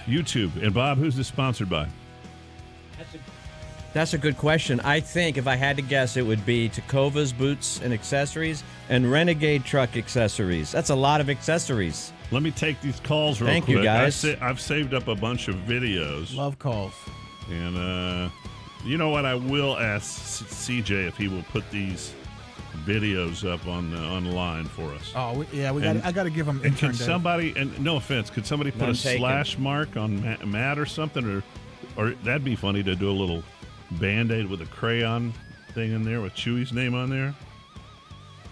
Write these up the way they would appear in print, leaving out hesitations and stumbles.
YouTube. And Bob, who's this sponsored by? That's a good question. I think if I had to guess, it would be Tecovas Boots and Accessories and Renegade Truck Accessories. That's a lot of accessories. Let me take these calls real quick. Thank you, guys. I've saved up a bunch of videos. Love calls. And you know what? I will ask CJ if he will put these videos up online for us. Oh, I got to give him. And can somebody? And no offense, could somebody put a slash mark on Matt or something, or that'd be funny to do a little Band-Aid with a crayon thing in there with Chewy's name on there?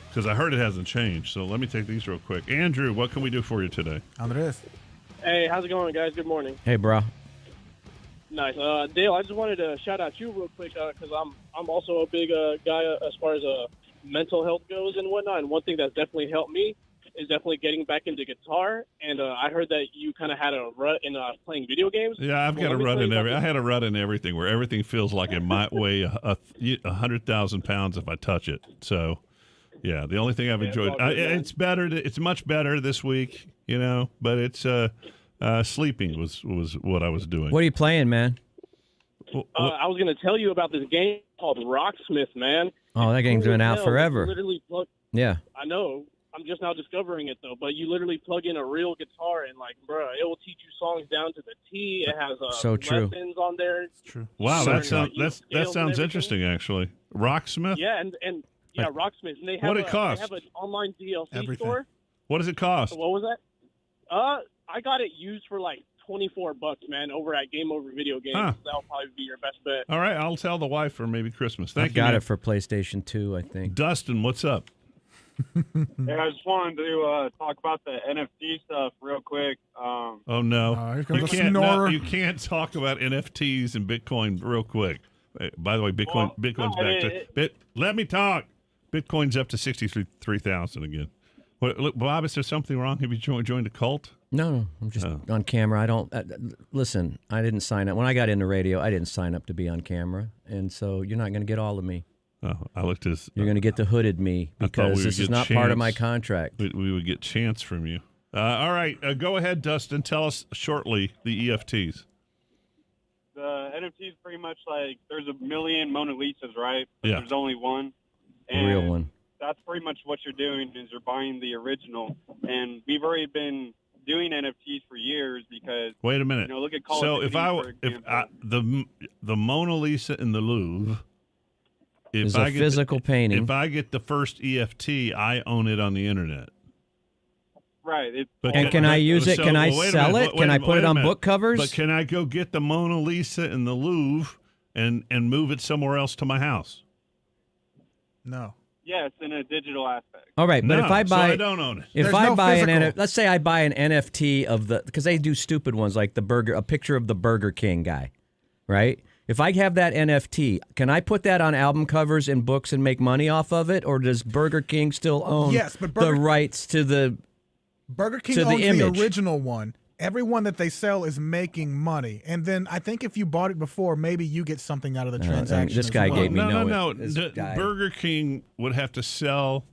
Because I heard it hasn't changed. So let me take these real quick. Andrew, what can we do for you today? Andres. Hey, how's it going, guys? Good morning. Hey, bro. Nice. Dale, I just wanted to shout out you real quick because I'm also a big guy as far as mental health goes and whatnot. And one thing that's definitely helped me is definitely getting back into guitar. And I heard that you kind of had a rut in playing video games. Yeah, I've got a rut in everything. I had a rut in everything where everything feels like it might weigh 100,000 pounds if I touch it. So, yeah, the only thing I've enjoyed. It's better. It's much better this week, but it's sleeping was what I was doing. What are you playing, man? I was going to tell you about this game called Rocksmith, man. Oh, that game's been out forever. Yeah. I know. I'm just now discovering it, though. But you literally plug in a real guitar and, bro, it will teach you songs down to the T. It has lessons on there. It's true. Wow, that sounds interesting, actually. Rocksmith? Yeah, and Rocksmith. And they have what it cost? They have an online DLC store. What does it cost? What was that? I got it used for $24, man, over at Game Over Video Games. Huh. That'll probably be your best bet. All right, I'll tell the wife for maybe Christmas. Thank you. Got it for PlayStation 2, I think. Dustin, what's up? Hey, I just wanted to talk about the NFT stuff real quick. Oh, no. You can't talk about NFTs and Bitcoin real quick. By the way, Bitcoin's back to... Let me talk. Bitcoin's up to 63,000 again. Look, Bob, is there something wrong? Have you joined a cult? No, I'm just on camera. I don't... listen, I didn't sign up. When I got into radio, I didn't sign up to be on camera. And so you're not going to get all of me. Oh, I looked as you're going to get the hooded me because this is not part of my contract. We would get chance from you. All right, go ahead, Dustin. Tell us shortly the EFTs. The NFTs pretty much there's a million Mona Lisas, right? But yeah. There's only one. And real one. That's pretty much what you're doing is you're buying the original. And we've already been doing NFTs for years because wait a minute. Look at Call of Duty, the Mona Lisa in the Louvre. Is a physical painting. If I get the first EFT, I own it on the internet. Right. And can I use it? Can I sell it? Can I put it on book covers? But can I go get the Mona Lisa in the Louvre and move it somewhere else to my house? No. Yes, in a digital aspect. All right, but if I buy, so I don't own it. If I buy let's say I buy an NFT of because they do stupid ones like a picture of the Burger King guy, right? If I have that NFT, can I put that on album covers and books and make money off of it, or does Burger King still own the rights to the Burger King owns the original one. Every one that they sell is making money, and then I think if you bought it before, maybe you get something out of the transaction. This guy gave me no. Burger King would have to sell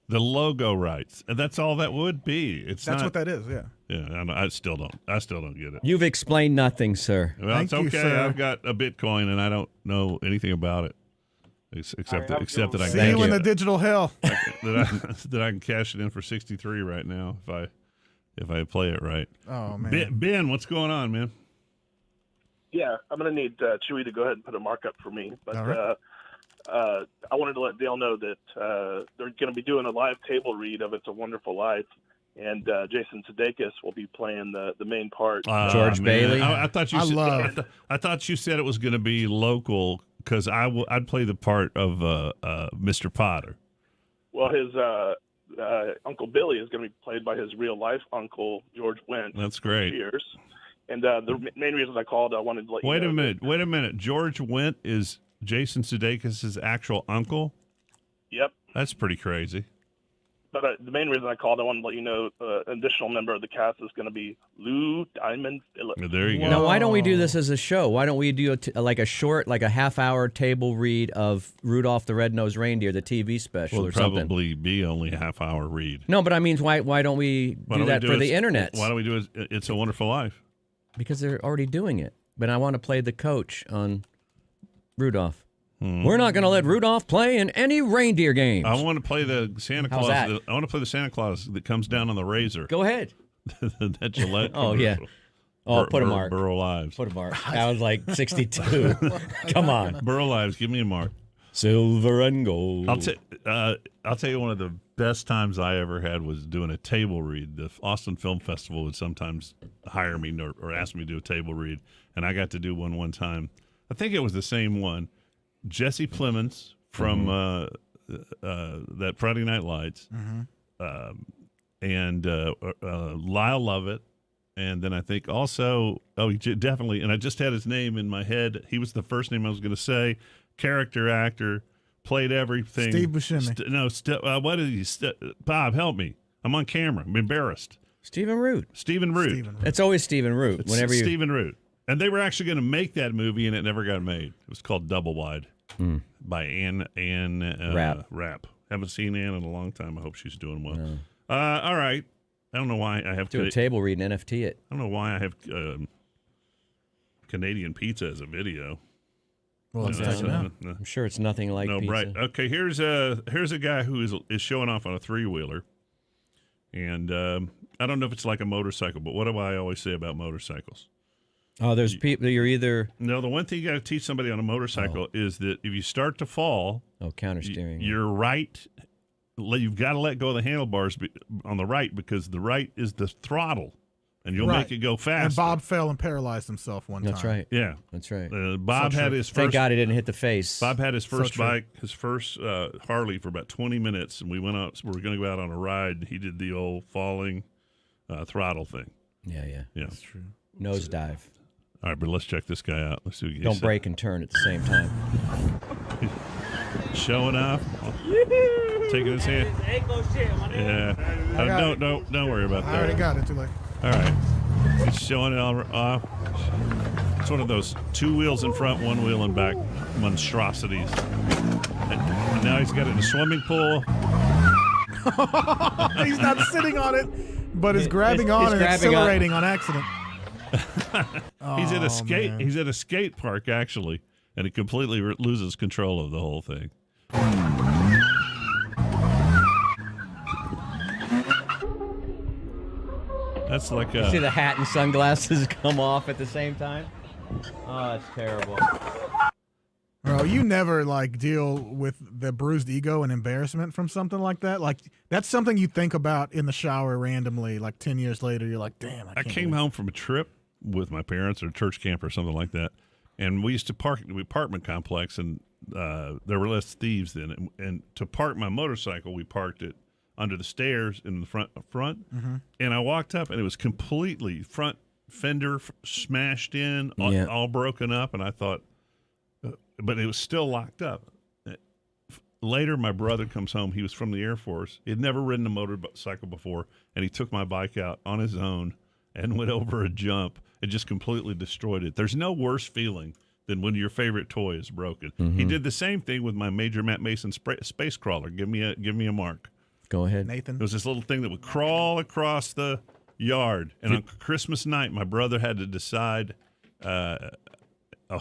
the logo rights, and that's all that would be. That's what that is. Yeah. Yeah, I still don't get it. You've explained nothing, sir. Well, it's okay. Sir. I've got a Bitcoin, and I don't know anything about it, except that I can see you in the digital hell. that I can cash it in for 63 right now if I play it right. Oh man, Ben, what's going on, man? Yeah, I'm going to need Chewy to go ahead and put a markup for me, but right. I wanted to let Dale know that they're going to be doing a live table read of "It's a Wonderful Life." And Jason Sudeikis will be playing the main part. George Bailey. I thought you said it was going to be local because I'd play the part of Mr. Potter. Well, his Uncle Billy is going to be played by his real life uncle George Wendt. That's great. Cheers. And the main reason I called, I wanted to let you know. Wait a minute. George Wendt is Jason Sudeikis' actual uncle? Yep. That's pretty crazy. But the main reason I called, I wanted to let you know an additional member of the cast is going to be Lou Diamond Phillips. There you go. Now, why don't we do this as a show? Why don't we do a half-hour table read of Rudolph the Red-Nosed Reindeer, the TV special or something? Probably be only a half-hour read. No, but I mean, why don't we do that for the internet? Why don't we do It's a Wonderful Life? Because they're already doing it. But I want to play the coach on Rudolph. We're not going to let Rudolph play in any reindeer games. I want to play the Santa Claus. that? I want to play the Santa Claus that comes down on the razor. Go ahead. That Gillette. Oh, yeah. Oh, put a mark. Burrow Lives. Put a mark. That was like 62. Come on. Burrow Lives, give me a mark. Silver and gold. I'll tell you one of the best times I ever had was doing a table read. The Austin Film Festival would sometimes hire me or ask me to do a table read, and I got to do one time. I think it was the same one. Jesse Plemons from that Friday Night Lights, and Lyle Lovett, and then I think also, he definitely, and I just had his name in my head. He was the first name I was going to say. Character actor, played everything. Steve Buscemi. What is he? Bob, help me. I'm on camera. I'm embarrassed. Stephen Root. It's always Stephen Root. It's Stephen Root. And they were actually going to make that movie, and it never got made. It was called Double Wide by Ann Rapp. Haven't seen Ann in a long time. I hope she's doing well. No. All right. I don't know why I have do a table read and NFT it. I don't know why I have Canadian pizza as a video. Well, I'm sure it's nothing like pizza. Right. Okay, here's a guy who is showing off on a 3-wheeler. And I don't know if it's like a motorcycle, but what do I always say about motorcycles? Oh, there's people you're either... No, the one thing you got to teach somebody on a motorcycle is that if you start to fall... Oh, counter steering. You're right. You've got to let go of the handlebars on the right because the right is the throttle, and you'll make it go fast. And Bob fell and paralyzed himself one time. That's right. Yeah. That's right. Bob had his first... Thank God he didn't hit the face. Bob had his first bike, his first Harley for about 20 minutes, and we went out. We were going to go out on a ride. He did the old falling throttle thing. Yeah. That's true. Nosedive. All right, but let's check this guy out. Let's see what he Don't break and turn at the same time. Showing off. Taking his hand. Yeah. Don't worry about that. I already got it. Too late. All right. He's showing it all off. It's one of those 2 wheels in front, 1 wheel in back monstrosities. And now he's got it in a swimming pool. He's not sitting on it, but is grabbing on and accelerating on accident. He's at a skate park actually, and he completely loses control of the whole thing. That's like you see the hat and sunglasses come off at the same time. Oh, it's terrible. Bro, you never deal with the bruised ego and embarrassment from something like that. Like that's something you think about in the shower randomly. 10 years later, you're like, damn. I came home from a trip with my parents or church camp or something like that, and we used to park in the apartment complex, and there were less thieves then. And to park my motorcycle, we parked it under the stairs in the front. And I walked up, and it was completely front fender smashed in, all broken up, and I thought, but it was still locked up. Later, my brother comes home. He was from the Air Force. He had never ridden a motorcycle before, and he took my bike out on his own and went over a jump and just completely destroyed it. There's no worse feeling than when your favorite toy is broken. He did the same thing with my Major Matt Mason space crawler. Give me a mark. Go ahead, Nathan. It was this little thing that would crawl across the yard, and on Christmas night, my brother had to decide.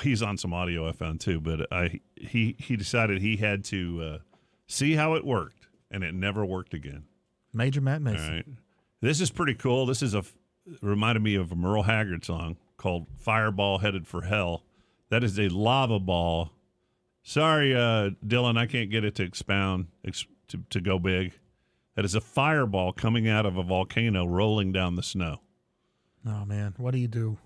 He's on some audio I found too, but he decided he had to see how it worked, and it never worked again. Major Matt Mason. All right, this is pretty cool. This is reminded me of a Merle Haggard song called "Fireball Headed for Hell." That is a lava ball. Sorry, Dylan, I can't get it to expound to go big. That is a fireball coming out of a volcano rolling down the snow. Oh man, what do you do?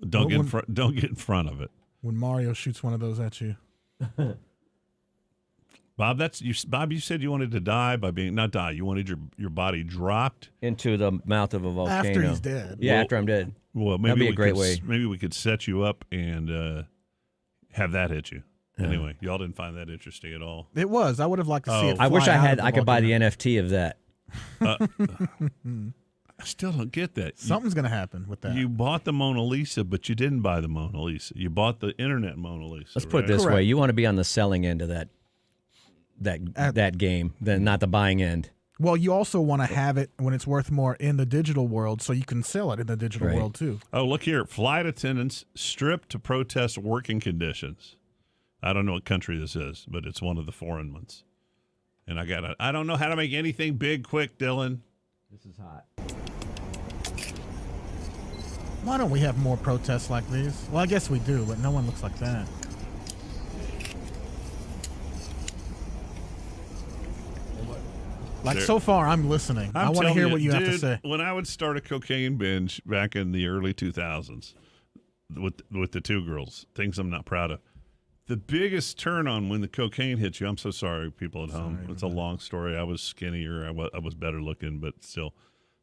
Don't get in front of it. When Mario shoots one of those at you. Bob, Bob, you said you wanted to die by being not die. You wanted your body dropped into the mouth of a volcano after he's dead. Yeah, after I'm dead. Well, maybe that'd be a great way. Maybe we could set you up and have that hit you. Anyway, y'all didn't find that interesting at all. It was. I would have liked to see it. I wish I could buy the NFT of that. I still don't get that. Something's going to happen with that. You bought the Mona Lisa, but you didn't buy the Mona Lisa. You bought the internet Mona Lisa. Let's put it this way: you want to be on the selling end of that game, then not the buying end. Well, you also want to have it when it's worth more in the digital world so you can sell it in the digital world, too. Oh, look here. Flight attendants stripped to protest working conditions. I don't know what country this is, but it's one of the foreign ones. And I don't know how to make anything big quick, Dylan. This is hot. Why don't we have more protests like these? Well, I guess we do, but no one looks like that. Like, so far, I'm listening. I want to hear what you have to say. When I would start a cocaine binge back in the early 2000s with the two girls, things I'm not proud of, the biggest turn on when the cocaine hits you, I'm so sorry, people at home. It's a long story. I was skinnier. I was better looking, but still.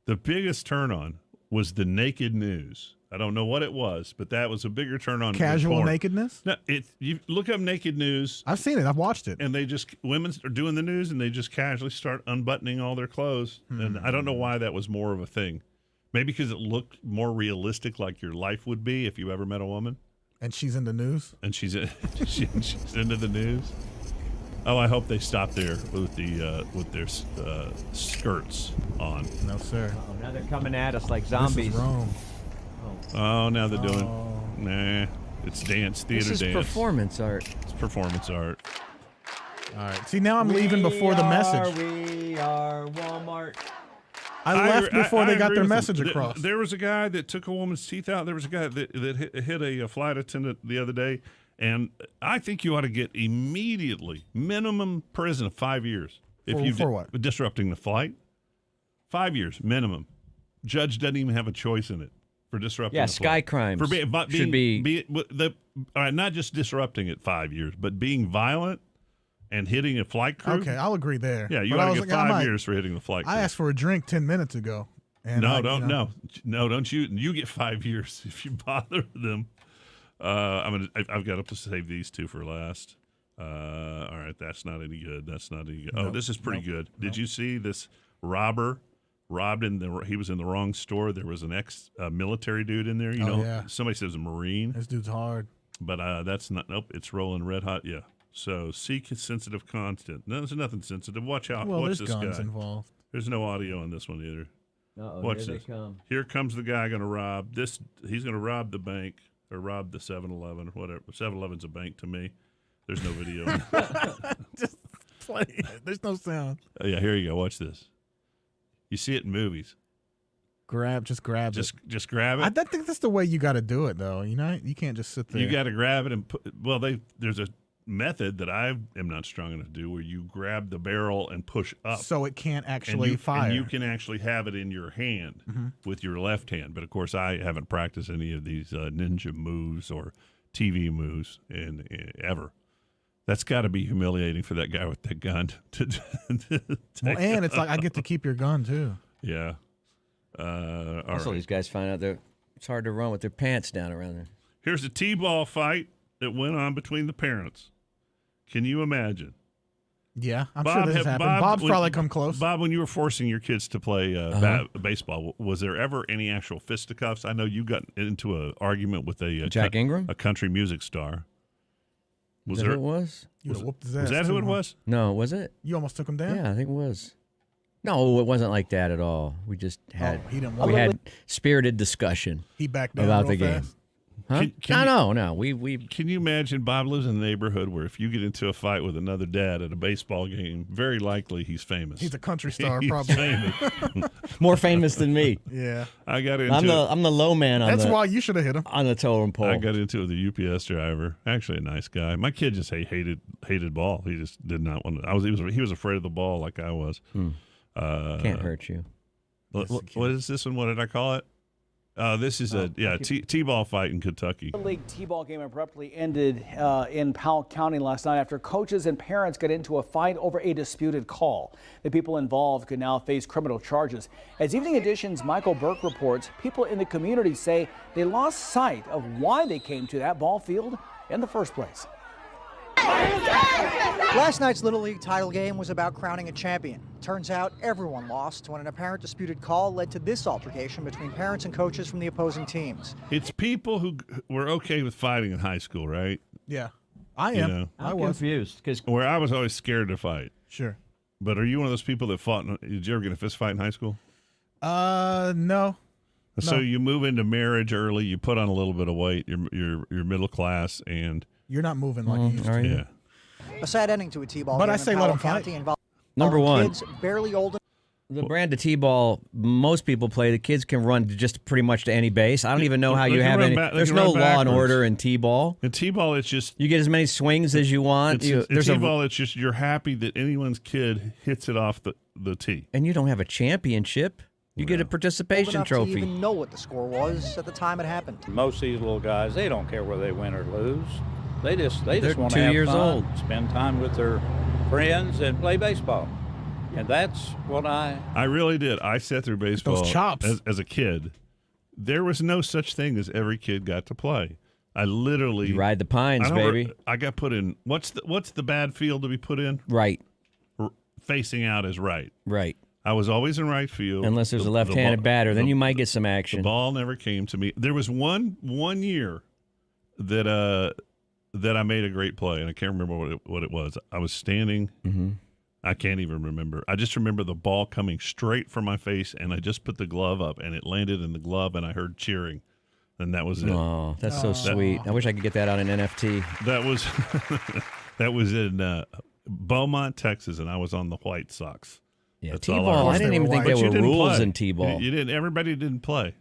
The biggest turn on was the naked news. I don't know what it was, but that was a bigger turn on. Casual nakedness? No, you look up naked news. I've seen it. I've watched it. And women are doing the news, and they just casually start unbuttoning all their clothes. And I don't know why that was more of a thing. Maybe because it looked more realistic, like your life would be if you ever met a woman. And she's in the news? And she's into the news. Oh, I hope they stop there with their skirts on. No, sir. Oh, now they're coming at us like zombies. This is Rome. Oh, now they're doing. Nah, it's dance, theater, this is dance. Performance art. It's performance art. All right. See, now I'm leaving before the message. We are Walmart. I left before they got their message across. There was a guy that took a woman's teeth out. There was a guy that hit a flight attendant the other day, and I think you ought to get immediately minimum prison of 5 years. For what? Disrupting the flight. 5 years minimum. Judge doesn't even have a choice in it for disrupting. Yeah, the sky flight. crimes should be all right. Not just disrupting it 5 years, but being violent and hitting a flight crew. Okay, I'll agree there. Yeah, you ought to get 5 years for hitting the flight crew. I asked for a drink 10 minutes ago. And don't you? You get 5 years if you bother them. I've got to save these two for last. All right, that's not any good. That's not any good. Oh, this is pretty good. Did you see this robber? He was in the wrong store. There was an ex-military dude in there. Somebody says a Marine. This dude's hard. But that's not. Nope, it's rolling red hot. Yeah. So seek sensitive content. No, there's nothing sensitive. Watch out. Well, watch there's this guns guy. Involved. There's no audio on this one either. Watch this. They come. Here comes the guy going to rob this. He's going to rob the bank or rob the 7-Eleven, whatever. 7-Eleven's a bank to me. There's no video. Just play it. There's no sound. Oh, yeah, here you go. Watch this. You see it in movies. Just grab it. Just grab it. I think that's the way you got to do it, though. You can't just sit there. You got to grab it and put. Well, there's a method that I am not strong enough to do where you grab the barrel and push up, so it can't actually fire. And you can actually have it in your hand with your left hand. But of course, I haven't practiced any of these ninja moves or TV moves ever. That's got to be humiliating for that guy with that gun. And it's like I get to keep your gun too. Yeah. Also, these guys find out that it's hard to run with their pants down around there. Here's a T-ball fight that went on between the parents. Can you imagine? Yeah, I'm sure this has happened. Bob's probably come close. Bob, when you were forcing your kids to play baseball, was there ever any actual fisticuffs? I know you got into an argument with a Jack Ingram, a country music star. Was that who it was? You whooped his ass. Was that who it was? No, was it? You almost took him down? Yeah, I think it was. No, it wasn't like that at all. We just had we had spirited discussion. He backed down about the fast. game. Huh? No. We. Can you imagine Bob lives in a neighborhood where if you get into a fight with another dad at a baseball game, very likely he's famous. He's a country star, he's probably. Famous. More famous than me. Yeah. I got into. I'm the low man on That's why you should have hit him on the totem pole. I got into it with a UPS driver. Actually, a nice guy. My kid just hated ball. He just did not want to. He was afraid of the ball like I was. Can't hurt you. What is this one? What did I call it? This is T-ball fight in Kentucky. The league T-ball game abruptly ended in Powell County last night after coaches and parents got into a fight over a disputed call. The people involved could now face criminal charges. As Evening Edition's Michael Burke reports, people in the community say they lost sight of why they came to that ball field in the first place. Last night's Little League title game was about crowning a champion. Turns out everyone lost when an apparent disputed call led to this altercation between parents and coaches from the opposing teams. It's people who were okay with fighting in high school, right? Yeah, I am. I'm confused because where I was always scared to fight. Sure. But are you one of those people that fought? Did you ever get in a fist fight in high school? No. So you move into marriage early. You put on a little bit of weight. You're middle class, and you're not moving like you used to. Yeah. A sad ending to a T-ball But game I say in let Powell 'em fight. County involving Number one. kids barely old. The brand of T-ball most people play, the kids can run to just pretty much to any base. I don't even know how They you can have run any. back- they There's can no run law and backwards. order in T-ball. In T-ball, it's just You get as many swings as you want. in There's T-ball. It's just you're happy that anyone's kid hits it off the tee. and you don't have a championship. You get a Old participation enough to trophy. even know what the score was at the time it happened. Most of these little guys, they don't care whether they win or lose. They just They're want 2 to have years fun, old. spend time with their friends, and play baseball. And that's what I really did. I sat through baseball chops. as a kid. There was no such thing as every kid got to play. I literally You ride the pines, baby. I got put in. What's the bad field to be put in? Right, Facing out is right. right. I was always in right field. Unless there's The- a left-handed the ball- batter, then the- you might get some The action. ball never came to me. There was one year that I made a great play, and I can't remember what it was. I was standing. Mm-hmm. I can't even remember. I just remember the ball coming straight for my face, and I just put the glove up, and it landed in the glove, and I heard cheering, and that was it. Oh, that's so sweet. I wish I could get that on an NFT. That was that was in Beaumont, Texas, and I was on the White Sox. Yeah, That's all T-ball. I remember. didn't even think But there you were didn't rules play. in T-ball. You didn't. Everybody didn't play.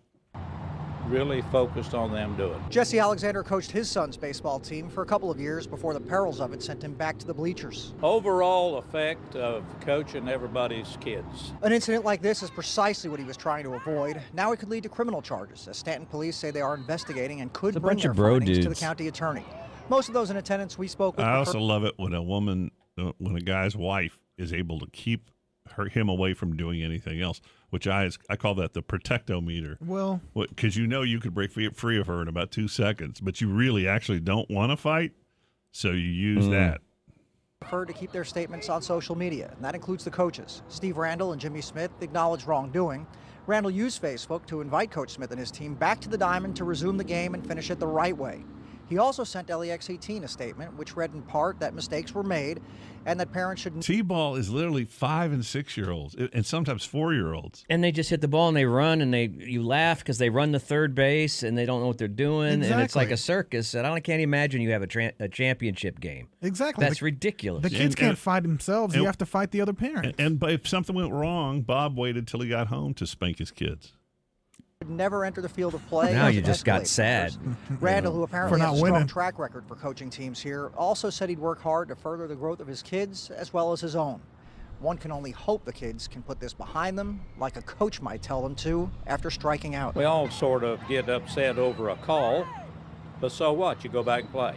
really focused on them doing. Jesse Alexander coached his son's baseball team for a couple of years before the perils of it sent him back to the bleachers. Overall effect of coaching everybody's kids. An incident like this is precisely what he was trying to avoid. Now it could lead to criminal charges, as Stanton police say they are investigating and could It's a bring bunch their of bro findings to the dudes. county attorney. Most of those in attendance we spoke with I prefer- also love it when when a guy's wife is able to keep him away from doing anything else, which I call that the protectometer. Well, because you could break free of her in about 2 seconds, but you really actually don't want to fight, so you use that. preferred to keep their statements on social media, and that includes the coaches. Steve Randall and Jimmy Smith acknowledged wrongdoing. Randall used Facebook to invite Coach Smith and his team back to the diamond to resume the game and finish it the right way. He also sent LEX-18 a statement which read in part that mistakes were made and that parents should... T-ball is literally 5- and 6-year-olds, and sometimes 4-year-olds. And they just hit the ball and they run and you laugh because they run to third base and they don't know what they're doing. And it's like a circus. And I can't imagine you have a championship game. Exactly. That's ridiculous. The kids can't fight themselves. You have to fight the other parents. And if something went wrong, Bob waited till he got home to spank his kids. never enter the field of play. Now and you just got escalate sad. matters. Randall, who apparently For has not a strong winning. track record for coaching teams here, also said he'd work hard to further the growth of his kids as well as his own. One can only hope the kids can put this behind them, like a coach might tell them to after striking out. We all sort of get upset over a call, but so what? You go back and play.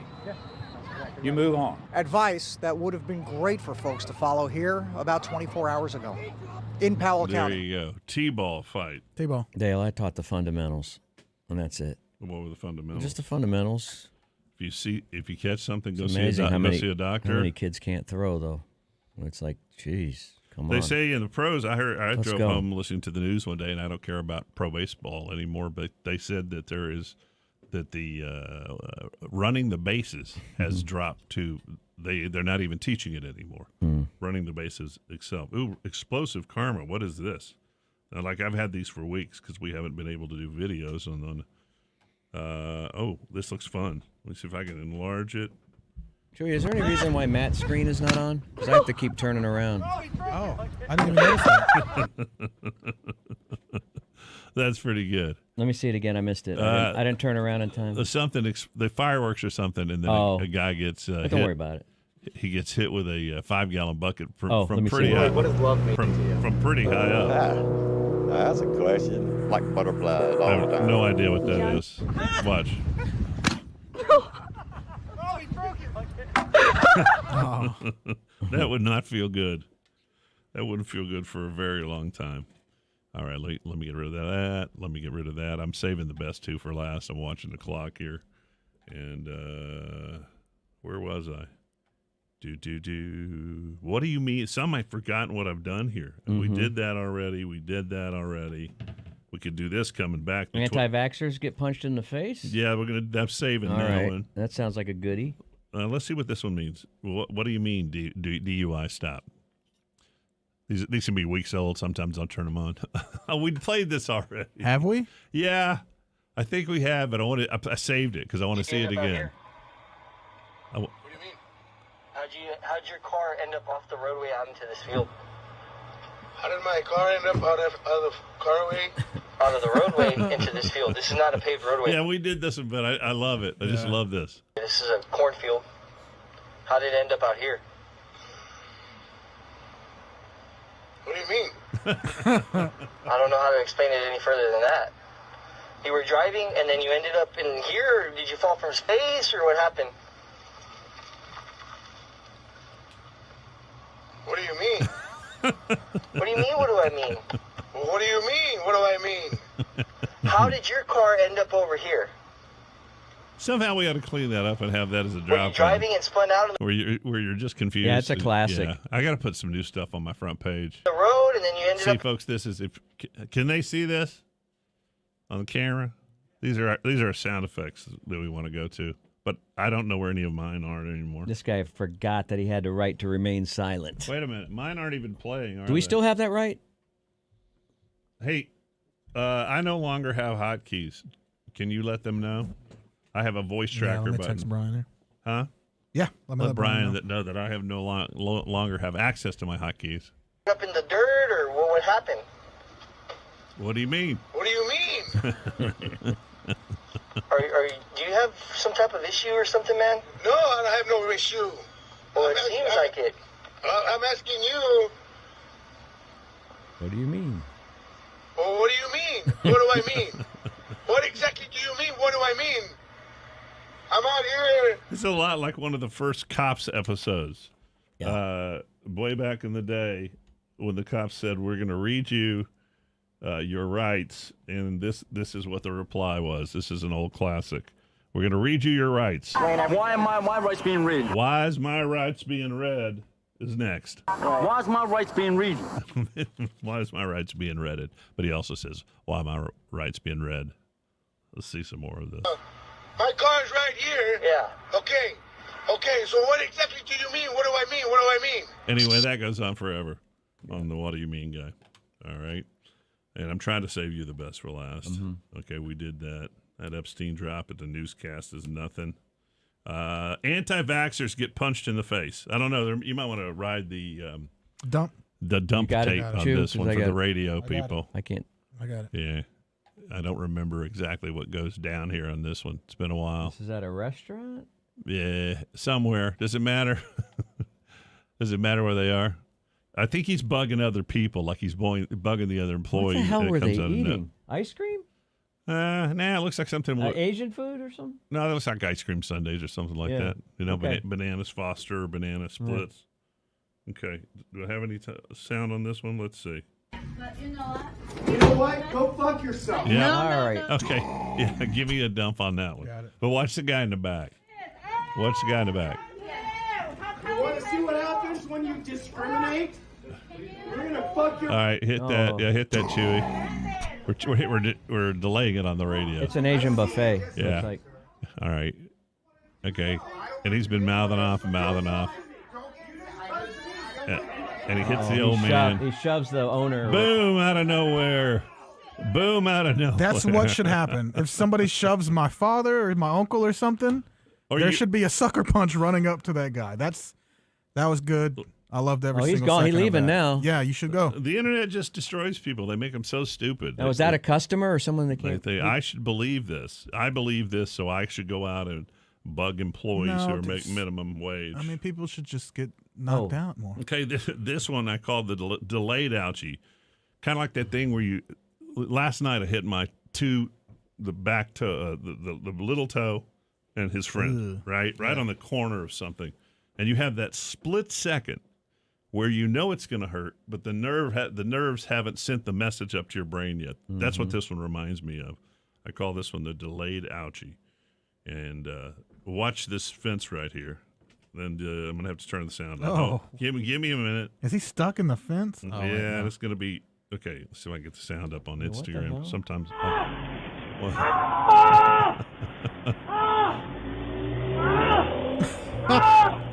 You move on. Advice that would have been great for folks to follow here about 24 hours ago in Powell There County. you go. T-ball fight. T-ball. Dale, I taught the fundamentals, and that's it. What were the fundamentals? Just the fundamentals. If you catch something, go It's see amazing go see a doctor. How many kids can't throw, though? It's like, geez, come on. They say in the pros, I Let's drove go. home listening to the news one day, and I don't care about pro baseball anymore, but they said that the running the bases has dropped to they're not even teaching it anymore. Running the bases itself. Ooh, explosive karma. What is this? Now, like I've had these for weeks because we haven't been able to do videos on. Oh, this looks fun. Let me see if I can enlarge it. Joey, is there any reason why Matt's screen is not on? Because I have to keep turning around. Oh, I didn't even notice that. That's pretty good. Let me see it again. I missed it. I didn't turn around in time. The fireworks or something, and then a guy gets But hit. don't worry about it. He gets hit with a 5-gallon bucket let from me pretty see. high. What does love mean to you? From pretty high up. That's a question. Like butterflies I all have the time. no idea what that is. Watch. That would not feel good. That wouldn't feel good for a very long time. All right, let me get rid of that. Let me get rid of that. I'm saving the best two for last. I'm watching the clock here. And where was I? What do you mean? Some I've forgotten what I've done here. We did that already. We could do this coming back. Anti-vaxxers get punched in the face? Yeah, I'm saving All that right. one. That sounds like a goodie. Let's see what this one means. What do you mean DUI stop? These can be weeks old. Sometimes I'll turn them on. We played this already. Have we? Yeah, I think we have, but I saved it because I want to see it again. What do you mean? How'd your car end up off the roadway out into this field? How did my car end up out of the carway? Out of the roadway into this field. This is not a paved roadway. Yeah, we did this, but I love it. I just love this. This is a cornfield. How did it end up out here? What do you mean? I don't know how to explain it any further than that. You were driving and then you ended up in here, or did you fall from space, or what happened? What do you mean? What do you mean, what do I mean? What do you mean? What do I mean? How did your car end up over here? Somehow we got to clean that up and have that as a Were drop. you driving and spun out of where you're just confused. Yeah, it's a classic. Yeah. I got to put some new stuff on my front page. the road and then you ended See, up... folks, this is can they see this on the camera? These are sound effects that we want to go to, but I don't know where any of mine are anymore. This guy forgot that he had the right to remain silent. Wait a minute, mine aren't even playing. Do we still have that right? Hey, I no longer have hotkeys. Can you let them know? I have a voice tracker let me button. text Brian here. Huh? Yeah, let Brian know that I have no longer have access to my hotkeys. Up in the dirt, or what happened? What do you mean? What do you mean? Do you have some type of issue or something, man? No, I have no issue. Well, it seems like it. I'm asking you. What do you mean? Well, what do you mean? What do I mean? What exactly do you mean? What do I mean? I'm out here. It's a lot like one of the first Cops episodes. Yeah. Way back in the day when the cops said, we're going to read you your rights, and this is what the reply was. This is an old classic. We're going to read you your rights. Why are my rights being read? Why is my rights being read is next. Why is my rights being read? Why is my rights being read? But he also says, why are my rights being read? Let's see some more of this. My car's right here. Yeah. Okay, so what exactly do you mean? What do I mean? What do I mean? Anyway, that goes on forever on the what do you mean guy. All right. And I'm trying to save you the best for last. Mm-hmm. Okay, we did that. That Epstein drop at the newscast is nothing. Anti-vaxxers get punched in the face. I don't know. You might want to ride the dump tape on this one for the radio people. I can't. I got it. Yeah. I don't remember exactly what goes down here on this one. It's been a while. This is at a restaurant? Yeah, somewhere. Does it matter? Does it matter where they are? I think he's bugging other people, like he's bugging the other employees. What the hell were they eating? Ice cream? Nah, it looks like something. Asian food or something? No, it looks like ice cream sundaes or something like that. You know, okay. Bananas Foster or banana splits. Okay. Do I have any sound on this one? Let's see. But you know what? You know what? Go fuck yourself. Yeah. All right. Okay. Yeah, give me a dump on that one. Got it. But watch the guy in the back. Watch the guy in the back. You want to see what happens when you discriminate? You're gonna fuck your. All right, hit that. Yeah, hit that, Chewy. We're delaying it on the radio. It's an Asian buffet. So yeah. It's like... All right. Okay. And he's been mouthing off. Yeah. And he hits the old man. He shoves the owner. Boom, out of nowhere. That's what should happen. If somebody shoves my father or my uncle or something, there should be a sucker punch running up to that guy. That was good. I loved every single he's gone. second He's leaving of that. now. Yeah, you should go. The internet just destroys people. They make them so stupid. Now, was that a customer or someone that came? I should believe this. I believe this, so I should go out and bug employees who are making minimum wage. I mean, people should just get knocked out more. Okay, this one I called the delayed ouchie. Kind of like that thing where last night I hit the back toe, the little toe and his friend, right on the corner of something. And you have that split second where you know it's going to hurt, but the nerves haven't sent the message up to your brain yet. Mm-hmm. That's what this one reminds me of. I call this one the delayed ouchie. And watch this fence right here. Then I'm going to have to turn the sound up. Oh. Give me a minute. Is he stuck in the fence? Yeah, it's going to be – okay, let's see if I can get the sound up on Instagram. Sometimes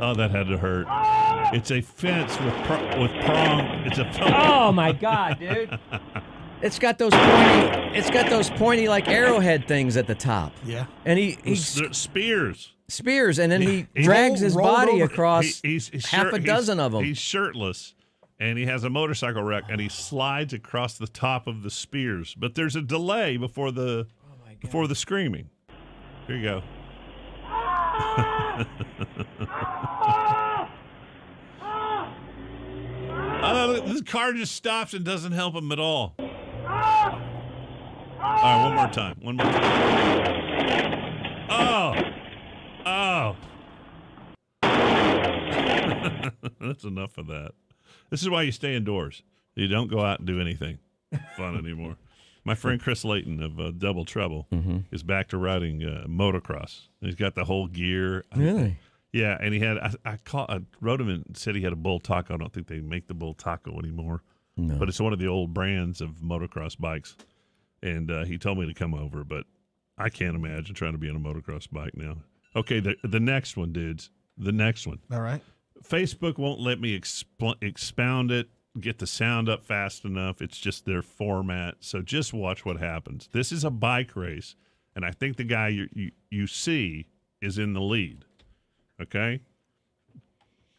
Oh, that had to hurt. It's a fence with prong. It's a. Oh my God, dude! It's got those pointy like arrowhead things at the top. Yeah. And he spears, and then he drags his body across he's half a dozen of them. He's shirtless, and he has a motorcycle wreck, and he slides across the top of the spears. But there's a delay before the screaming. Here you go. The car just stops and doesn't help him at all. All right, one more time. Oh. That's enough of that. This is why you stay indoors. You don't go out and do anything fun anymore. My friend Chris Layton of Double Trouble is back to riding motocross. He's got the whole gear. Really? Yeah, and he had. I wrote him and said he had a Bull Taco. I don't think they make the Bull Taco anymore. No. But it's one of the old brands of motocross bikes. And he told me to come over, but I can't imagine trying to be on a motocross bike now. Okay, the next one, dudes. The next one. All right. Facebook won't let me expound it, get the sound up fast enough. It's just their format. So just watch what happens. This is a bike race, and I think the guy you see is in the lead. Okay?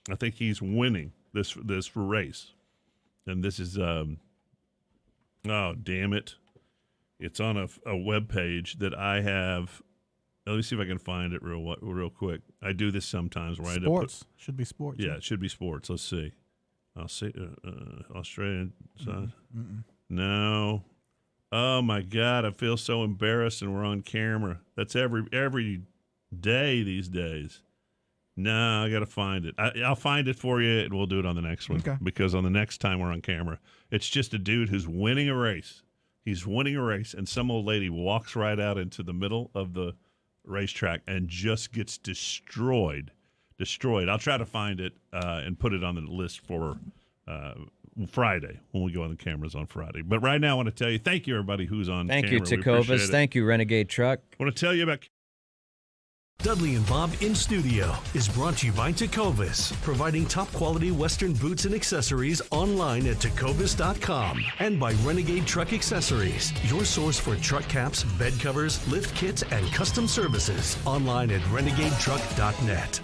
I think he's winning this race. And this is oh, damn it. It's on a web page that I have. Let me see if I can find it real quick. I do this sometimes. Where sports. Should be sports. Yeah, it should be sports. Let's see. I'll see. Australian side. No. Oh, my God. I feel so embarrassed, and we're on camera. That's every day these days. No, I got to find it. I'll find it for you, and we'll do it on the next one. Okay. Because on the next time we're on camera, it's just a dude who's winning a race. He's winning a race, and some old lady walks right out into the middle of the racetrack and just gets destroyed. I'll try to find it and put it on the list for Friday when we go on the cameras on Friday. But right now I want to tell you, thank you, everybody who's on camera. Thank you, Tecovas. Thank you, Renegade Truck. I want to tell you about Dudley and Bob in Studio is brought to you by Tecovas, providing top-quality Western boots and accessories online at tecovas.com, and by Renegade Truck Accessories, your source for truck caps, bed covers, lift kits, and custom services, online at renegadetruck.net.